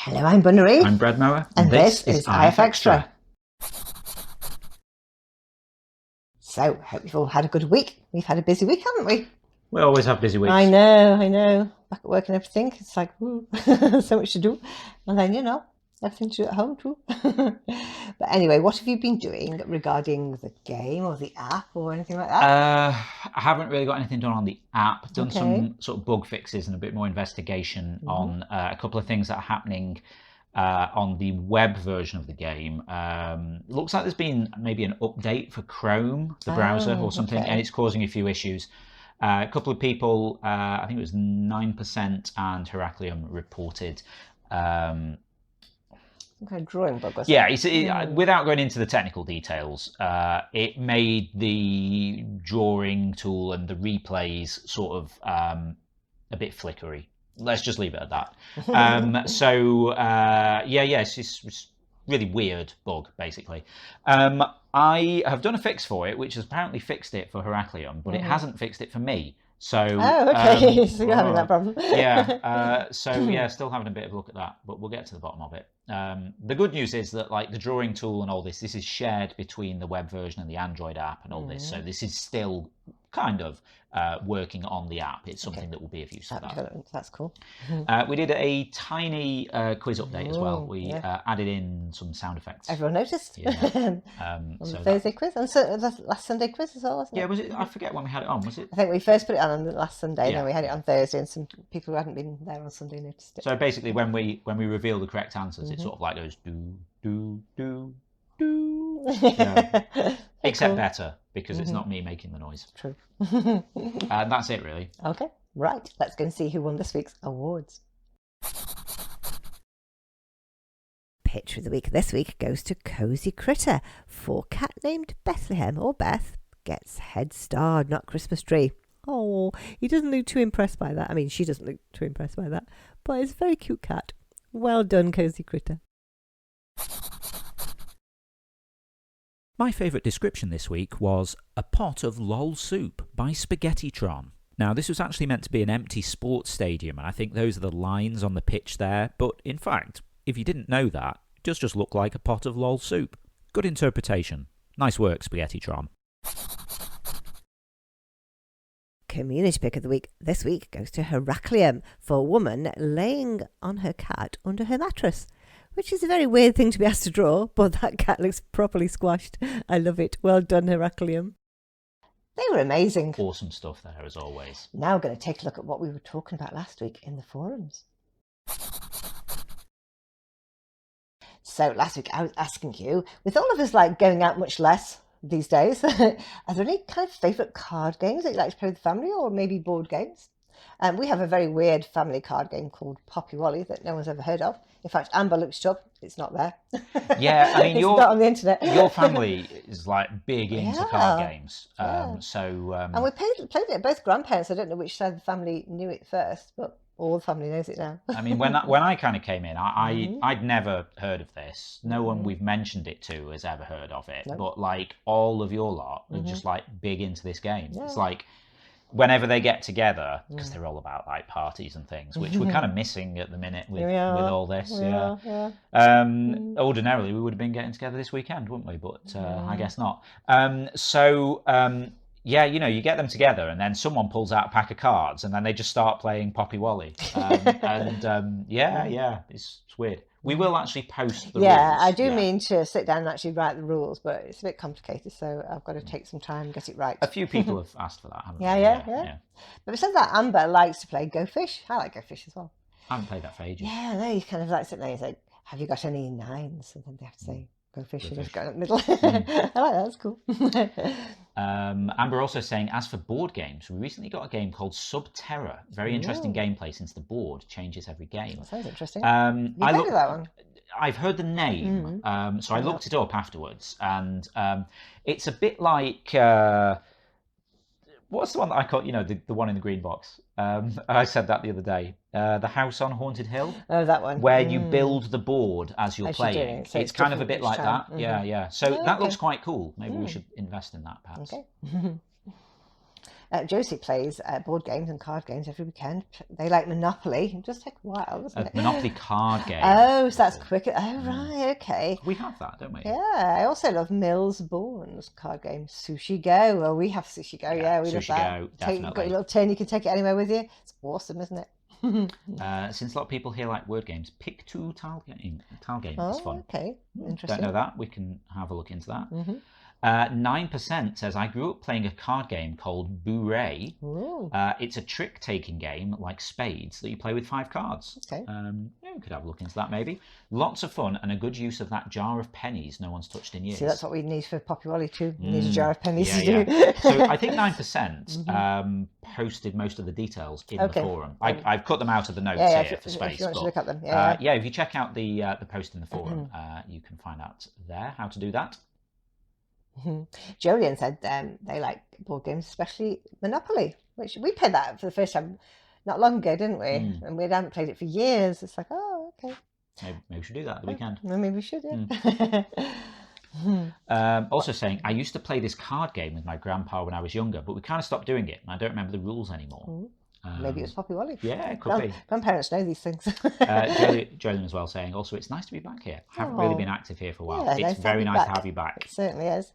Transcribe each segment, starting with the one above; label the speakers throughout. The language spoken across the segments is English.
Speaker 1: Hello, I'm Bunnery.
Speaker 2: I'm Brad Mower.
Speaker 1: And this is IFXtra. So, hope you've all had a good week. We've had a busy week, haven't we?
Speaker 2: We always have busy weeks.
Speaker 1: I know. Back at work and everything. It's like, ooh, so much to do. And then, everything to do at home too. But anyway, what have you been doing regarding the game or the app or anything like that?
Speaker 2: I haven't really got anything done on the app. Done some sort of bug fixes and a bit more investigation on a couple of things that are happening on the web version of the game. Looks like there's been maybe an update for Chrome, the browser or something, and it's causing a few issues. A couple of people, I think it was 9% and Heraclium reported
Speaker 1: kind of drawing bug, was
Speaker 2: it? Without going into the technical details, it made the drawing tool and the replays sort of a bit flickery. Let's just leave it at that. It's really weird bug, basically. I have done a fix for it, which has apparently fixed it for Heraclium, but it hasn't fixed it for me. So,
Speaker 1: so you're having that problem.
Speaker 2: Still having a bit of a look at that, but we'll get to the bottom of it. The good news is that like the drawing tool and all this is shared between the web version and the Android app and all this. So this is still kind of working on the app. It's something that will be of use for that.
Speaker 1: That's cool.
Speaker 2: We did a tiny quiz update as well. We added in some sound effects.
Speaker 1: Everyone noticed.
Speaker 2: Yeah.
Speaker 1: On the Thursday quiz and the last Sunday quiz as well, wasn't it?
Speaker 2: Yeah, was it? I forget when we had it on. Was it?
Speaker 1: I think we first put it on the last Sunday, and then we had it on Thursday, and some people who hadn't been there on Sunday noticed it.
Speaker 2: So basically, when we reveal the correct answers, it sort of like goes do do do do. Except better, because it's not me making the noise.
Speaker 1: True.
Speaker 2: And that's it, really.
Speaker 1: Okay, right. Let's go and see who won this week's awards. Picture of the week this week goes to Cozy Critter for cat named Bethlehem, or Beth, gets head star, not Christmas tree. Oh, he doesn't look too impressed by that. I mean, she doesn't look too impressed by that, but it's a very cute cat. Well done, Cozy Critter.
Speaker 3: My favourite description this week was a pot of lol soup by Spaghettitron. Now, this was actually meant to be an empty sports stadium, and I think those are the lines on the pitch there, but in fact, if you didn't know that, it does just look like a pot of lol soup. Good interpretation. Nice work, Spaghettitron.
Speaker 1: Community pick of the week this week goes to Heraclium for a woman laying on her cat under her mattress, which is a very weird thing to be asked to draw, but that cat looks properly squashed. I love it. Well done, Heraclium. They were amazing.
Speaker 2: Awesome stuff there, as always.
Speaker 1: Now we're going to take a look at what we were talking about last week in the forums. So last week I was asking you, with all of us going out much less these days, are there any kind of favourite card games that you like to play with the family, or maybe board games? We have a very weird family card game called Poppy Wally that no one's ever heard of. In fact, Amber looked it up. It's not there.
Speaker 2: Yeah, I mean,
Speaker 1: it's not on the internet.
Speaker 2: Your family is big into card games. And
Speaker 1: we played it at both grandparents. I don't know which side of the family knew it first, but all the family knows it now.
Speaker 2: I mean, when I kind of came in, I'd never heard of this. No one we've mentioned it to has ever heard of it. No. But all of your lot are just big into this game. Yeah. It's whenever they get together, because they're all about parties and things, which we're kind of missing at the minute with all this. Ordinarily, we would have been getting together this weekend, wouldn't we? But I guess not. You get them together, and then someone pulls out a pack of cards, and then they just start playing Poppy Wally. It's weird. We will actually post the rules.
Speaker 1: Yeah, I do mean to sit down and actually write the rules, but it's a bit complicated, so I've got to take some time and get it right.
Speaker 2: A few people have asked for that, haven't they?
Speaker 1: Yeah. But besides that, Amber likes to play Go Fish. I like Go Fish as well.
Speaker 2: I haven't played that for ages.
Speaker 1: Yeah, no, you kind of sit there and say, have you got any nines? And then they have to say, Go Fish, and just go in the middle. I like that, that's cool.
Speaker 2: Amber also saying, as for board games, we recently got a game called Subterra. Very interesting gameplay since the board changes every game.
Speaker 1: That sounds interesting.
Speaker 2: You
Speaker 1: heard of that one?
Speaker 2: I've heard the name, so I looked it up afterwards, and it's a bit like what's the one that I call, the one in the green box? I said that the other day. The House on Haunted Hill.
Speaker 1: Oh, that one.
Speaker 2: Where you build the board as you're playing.
Speaker 1: So
Speaker 2: it's kind of a bit like that. Yeah. So that looks quite cool. Maybe we should invest in that, perhaps.
Speaker 1: Okay. Josie plays board games and card games every weekend. They like Monopoly. It does take a while, doesn't it?
Speaker 2: Monopoly card game.
Speaker 1: Oh, so that's cricket. Oh, right, okay.
Speaker 2: We have that, don't we?
Speaker 1: Yeah, I also love Mills Bourne's card game, Sushi Go. Well, we have Sushi Go. Yeah, we love
Speaker 2: Sushi
Speaker 1: that.
Speaker 2: Go,
Speaker 1: Got
Speaker 2: definitely.
Speaker 1: a little tin, you can take it anywhere with you. It's awesome, isn't it?
Speaker 2: Since a lot of people here like word games, pick two tile game is fun.
Speaker 1: Okay, interesting.
Speaker 2: Don't know that. We can have a look into that. 9% says, I grew up playing a card game called Bourrée. It's a trick-taking game like spades that you play with 5 cards.
Speaker 1: Okay.
Speaker 2: We could have a look into that maybe. Lots of fun and a good use of that jar of pennies no one's touched in years.
Speaker 1: See, that's what we need for Poppy Wally too. We need a jar of pennies to
Speaker 2: do. So I think 9% posted most of the details in the forum. I've cut them out of the notes here for space.
Speaker 1: If you want to look at them.
Speaker 2: If you check out the post in the forum, you can find out there how to do that.
Speaker 1: Jolien said they like board games, especially Monopoly, which we played that for the first time not long ago, didn't we? And we hadn't played it for years. It's like, oh, okay.
Speaker 2: Maybe we should do that the weekend.
Speaker 1: Maybe we should,
Speaker 2: Also saying, I used to play this card game with my grandpa when I was younger, but we kind of stopped doing it, and I don't remember the rules anymore.
Speaker 1: Maybe it was Poppy Wally.
Speaker 2: Yeah, it could be.
Speaker 1: Grandparents know these things.
Speaker 2: Jolien as well saying, also, it's nice to be back here. I haven't really been active here for a while. It's very nice to have you back.
Speaker 1: It certainly is.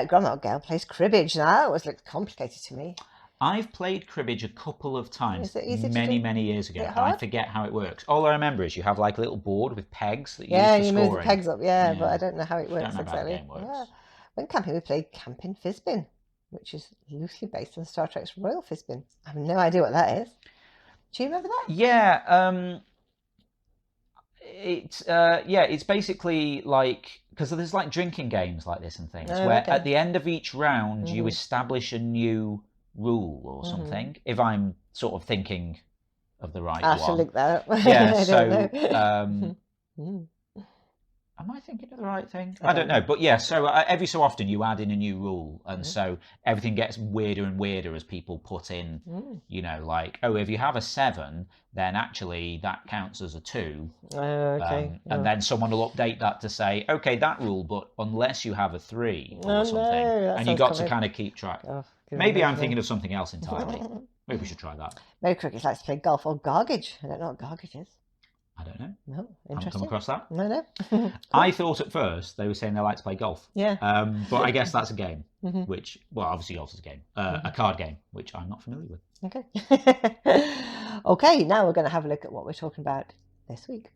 Speaker 1: Grandma Gail plays cribbage. Now, that always looked complicated to me.
Speaker 2: I've played cribbage a couple of times, many years ago, and I forget how it works. All I remember is you have like a little board with pegs that you use for scoring.
Speaker 1: Yeah, you move the pegs up, but I don't know how it works exactly.
Speaker 2: How the game works.
Speaker 1: Yeah. When camping, we played Camping Fizbin, which is loosely based on Star Trek's Royal Fizbin. I have no idea what that is. Do you remember that?
Speaker 2: Yeah, it's basically like, because there's like drinking games like this and things, where at the end of each round you establish a new rule or something. If I'm sort of thinking of the right one.
Speaker 1: I should look that up.
Speaker 2: Yeah, am I thinking of the right thing? I don't know. But yeah, so every so often you add in a new rule, and so everything gets weirder and weirder as people put in, like, oh, if you have a 7, then actually that counts as a 2. And then someone will update that to say, okay, that rule, but unless you have a 3 or something. And you got to kind of keep track. Maybe I'm thinking of something else entirely. Maybe we should try that.
Speaker 1: Mary Cricket likes to play golf or gargage. I don't know what gargage is.
Speaker 2: I don't know.
Speaker 1: No, interesting.
Speaker 2: Haven't come across that.
Speaker 1: No.
Speaker 2: Cool. I thought at first they were saying they like to play golf.
Speaker 1: Yeah.
Speaker 2: But I guess that's a game, which, well, obviously golf is a game, a card game, which I'm not familiar with.
Speaker 1: Okay. Okay, now we're going to have a look at what we're talking about this week.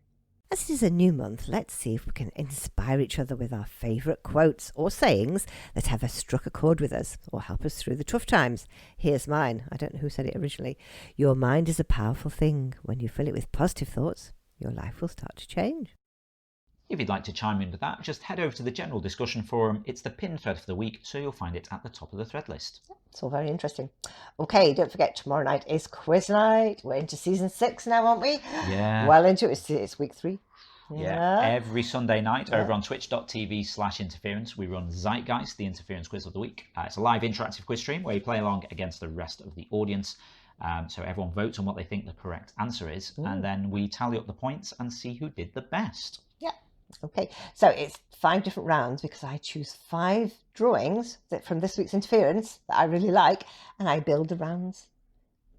Speaker 1: As it is a new month, let's see if we can inspire each other with our favourite quotes or sayings that have struck a chord with us or help us through the tough times. Here's mine. I don't know who said it originally. Your mind is a powerful thing. When you fill it with positive thoughts, your life will start to change.
Speaker 2: If you'd like to chime in with that, just head over to the general discussion forum. It's the pinned thread for the week, so you'll find it at the top of the thread list.
Speaker 1: It's all very interesting. Okay, don't forget, tomorrow night is quiz night. We're into season 6 now, aren't we?
Speaker 2: Yeah.
Speaker 1: Well into it. It's week 3.
Speaker 2: Yeah. Every Sunday night over on twitch.tv/interference, we run Zeitgeist, the interference quiz of the week. It's a live interactive quiz stream where you play along against the rest of the audience. So everyone votes on what they think the correct answer is, and then we tally up the points and see who did the best.
Speaker 1: Yeah. Okay. So it's 5 different rounds because I choose 5 drawings from this week's interference that I really like, and I build the rounds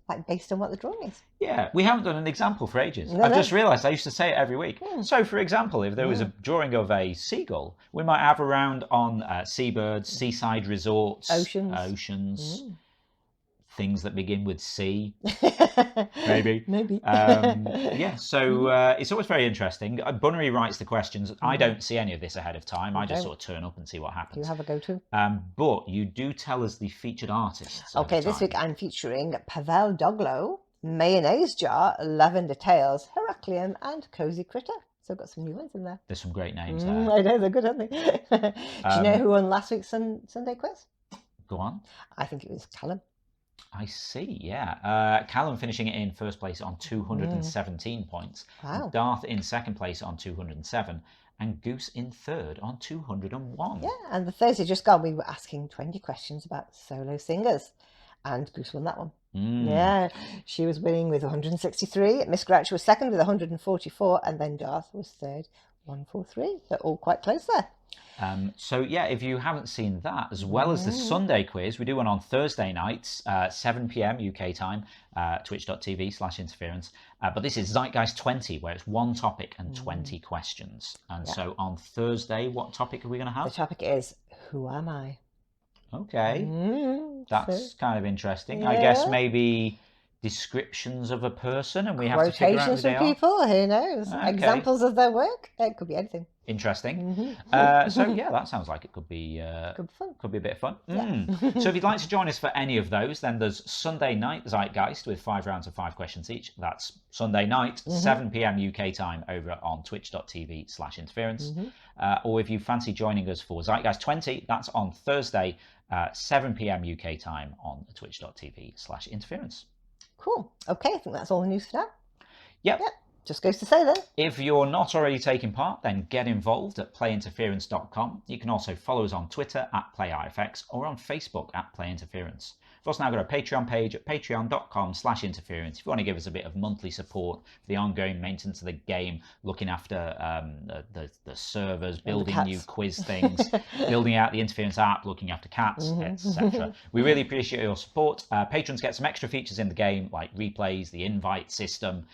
Speaker 1: like based on what the drawing is.
Speaker 2: Yeah, we haven't done an example for ages. I've just realised I used to say it every week. So, for example, if there was a drawing of a seagull, we might have a round on seabirds, seaside resorts, oceans. Things that begin with C, maybe. Yeah, so it's always very interesting. Bunnery writes the questions. I don't see any of this ahead of time. I just sort of turn up and see what happens.
Speaker 1: Do you have a go-to?
Speaker 2: But you do tell us the featured artists.
Speaker 1: Okay, this week I'm featuring Pavel Doglo, Mayonnaise Jar, Lavender Tales, Heracleum, and Cozy Critter. So I've got some new ones in there.
Speaker 2: There's some great names there.
Speaker 1: I know, they're good, aren't they? Do you know who won last week's Sunday quiz?
Speaker 2: Go on.
Speaker 1: I think it was Callum.
Speaker 2: I see, yeah. Callum finishing it in first place on 217 points.
Speaker 1: Wow.
Speaker 2: Darth in second place on 207. And Goose in third on 201.
Speaker 1: Yeah, and the Thursday just gone, we were asking 20 questions about solo singers. And Goose won that one. Yeah, she was winning with 163. Miss Grouch was second with 144. And then Darth was third 143. They're all quite close there.
Speaker 2: So yeah, if you haven't seen that, as well as the Sunday quiz, we do one on Thursday nights, 7 p.m. UK time, twitch.tv/interference. But this is Zeitgeist 20, where it's one topic and 20 questions. And so on Thursday, what topic are we going to have?
Speaker 1: The topic is, who am I?
Speaker 2: Okay, that's kind of interesting. I guess maybe descriptions of a person, and we have to figure out who they are.
Speaker 1: Quotations from people, who knows?
Speaker 2: Okay.
Speaker 1: Examples of their work. It could be anything.
Speaker 2: Interesting. So yeah, that sounds like it could be
Speaker 1: fun.
Speaker 2: Could be a bit of fun. So if you'd like to join us for any of those, then there's Sunday night Zeitgeist with 5 rounds of 5 questions each. That's Sunday night, 7 p.m. UK time, over on twitch.tv/interference. Or if you fancy joining us for Zeitgeist 20, that's on Thursday, 7 p.m. UK time on twitch.tv/interference.
Speaker 1: Cool. Okay, I think that's all the news for now.
Speaker 2: Yep.
Speaker 1: Just goes to say then.
Speaker 2: If you're not already taking part, then get involved at playinterference.com. You can also follow us on Twitter at PlayIFX or on Facebook at PlayInterference. We've also now got a Patreon page at patreon.com/interference if you want to give us a bit of monthly support for the ongoing maintenance of the game, looking after the servers, building new quiz things, building out the Interference app, looking after cats, etc. We really appreciate your support. Patrons get some extra features in the game, like replays, the invite system,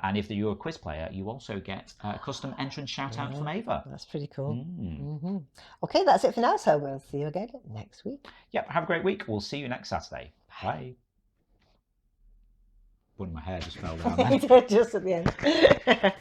Speaker 2: and if you're a quiz player, you also get a custom entrance shout-out from Ava.
Speaker 1: That's pretty cool. Okay, that's it for now, so we'll see you again next week.
Speaker 2: Yep, have a great week. We'll see you next Saturday. Bye. One of my hair just fell down there.
Speaker 1: Just at the end.